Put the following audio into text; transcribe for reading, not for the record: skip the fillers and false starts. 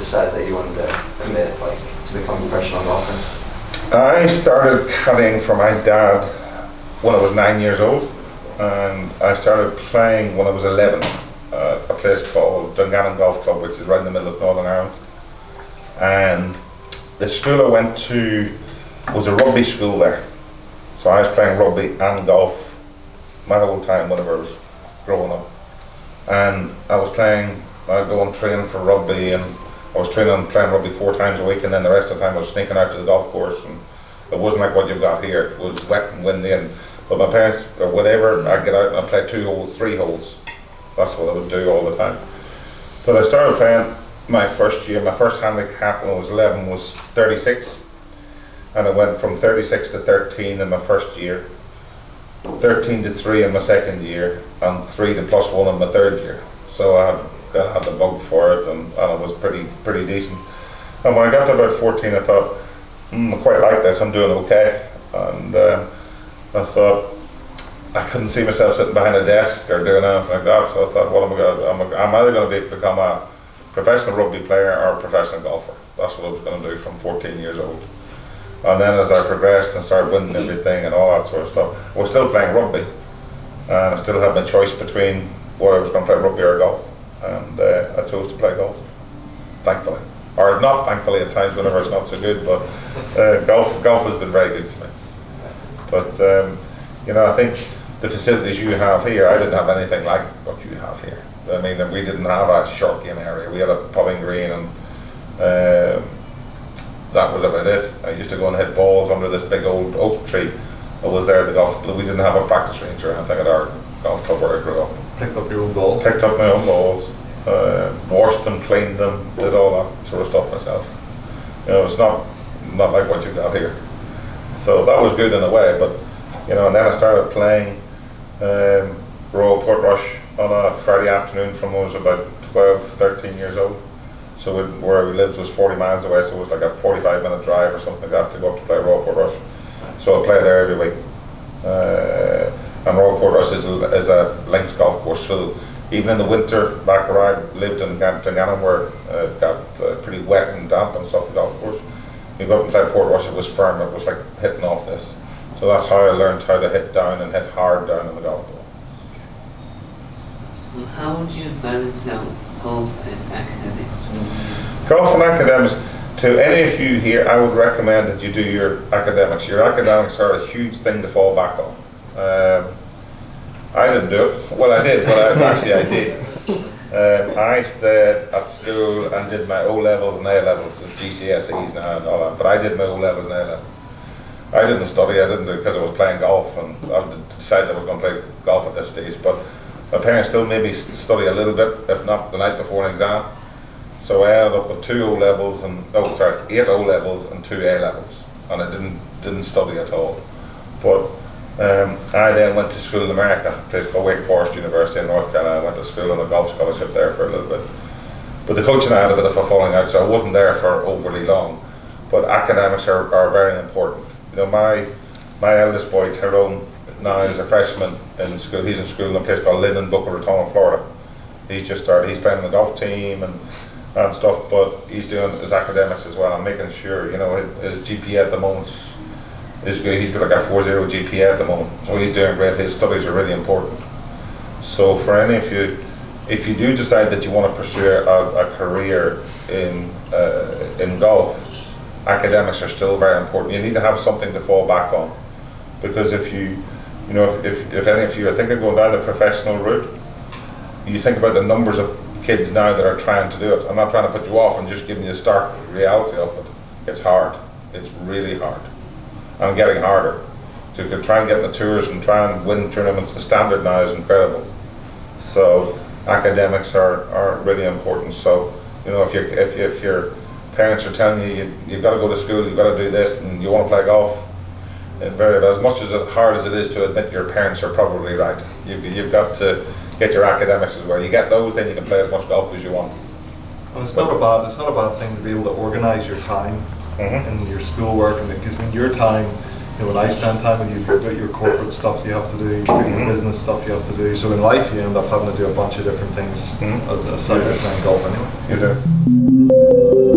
decide that you wanted to commit, like, to become a professional golfer? I started caddying for my dad when I was 9 years old, and I started playing when I was 11 at a place called Dungannon Golf Club, which is right in the middle of Northern Ireland. And the school I went to was a rugby school there, so I was playing rugby and golf my whole time whenever I was growing up. And I'd go and train for rugby, and I was training and playing rugby 4 times a week, and then the rest of the time I was sneaking out to the golf course, and it wasn't like what you've got here. It was wet and windy, but my parents, or whatever, I'd get out and I'd play 2 holes, 3 holes. That's what I would do all the time. But I started playing my first year. My first handicap when I was 11 was 36, and I went from 36 to 13 in my first year, 13 to 3 in my second year, and 3 to +1 in my third year. So I had the bug for it, and it was pretty decent. And when I got to about 14, I thought, I quite like this, I'm doing okay. And I thought, I couldn't see myself sitting behind a desk or doing anything like that, so I thought, well, I'm either going to become a professional rugby player or a professional golfer. That's what I was going to do from 14 years old. And then as I progressed and started winning everything and all that sort of stuff, I was still playing rugby, and I still had my choice between whether I was going to play rugby or golf, and I chose to play golf, thankfully. Or not thankfully at times whenever it's not so good, but golf has been very good to me. But I think the facilities you have here, I didn't have anything like what you have here. I mean, we didn't have a short game area. We had a putting green, and that was about it. I used to go and hit balls under this big old oak tree that was there at the golf club. We didn't have a practice range or anything at our golf club where I grew up. Picked up your own balls? Picked up my own balls, washed them, cleaned them, did all that sort of stuff myself. It's not like what you got here. So that was good in a way, but and then I started playing Royal Portrush on a Friday afternoon from when I was about 12, 13 years old. So where we lived was 40 miles away, so it was like a 45-minute drive or something like that to go up to play Royal Portrush. So I play there every week. And Royal Portrush is a links golf course, so even in the winter, back where I lived in Dungannon, where it got pretty wet and damp and stuff, the golf course, you go up and play Portrush, it was firm, it was like hitting off this. So that's how I learned how to hit down and hit hard down in the golf ball. Well, how would you balance out golf and academics? Golf and academics, to any of you here, I would recommend that you do your academics. Your academics are a huge thing to fall back on. I didn't do it. Well, I did, but I did. I stayed at school and did my O-levels and A-levels, GCSEs now and all that, but I did my O-levels and A-levels. I didn't study, I didn't do it because I was playing golf, and I decided I was going to play golf at this stage, but my parents still made me study a little bit, if not the night before an exam. So I ended up with 8 O-levels and 2 A-levels, and I didn't study at all. But I then went to school in America, a place called Wake Forest University in North Carolina. I went to school on a golf scholarship there for a little bit. But the coach and I had a bit of a falling out, so I wasn't there for overly long. But academics are very important. My eldest boy, Tyrone, now is a freshman in school. He's in school in a place called Lynn in Boca Raton, Florida. He's just started. He's playing on the golf team and stuff, but he's doing his academics as well. I'm making sure, his GPA at the moment is good. He's got like a 4.0 GPA at the moment, so he's doing great. His studies are really important. So for any of you, if you do decide that you want to pursue a career in golf, academics are still very important. You need to have something to fall back on, because if any of you are thinking of going down the professional route, you think about the numbers of kids now that are trying to do it. I'm not trying to put you off, I'm just giving you the stark reality of it. It's hard. It's really hard. And getting harder. To try and get in the tours and try and win tournaments, the standard now is incredible. So academics are really important. So if your parents are telling you've got to go to school, you've got to do this, and you want to play golf, as much as hard as it is to admit, your parents are probably right. You've got to get your academics as well. You get those, then you can play as much golf as you want. And it's not a bad thing to be able to organise your time in your schoolwork, and because your time when I spend time with you, you've got your corporate stuff you have to do, you've got your business stuff you have to do. So in life, you end up having to do a bunch of different things aside from playing golf anyway. You do.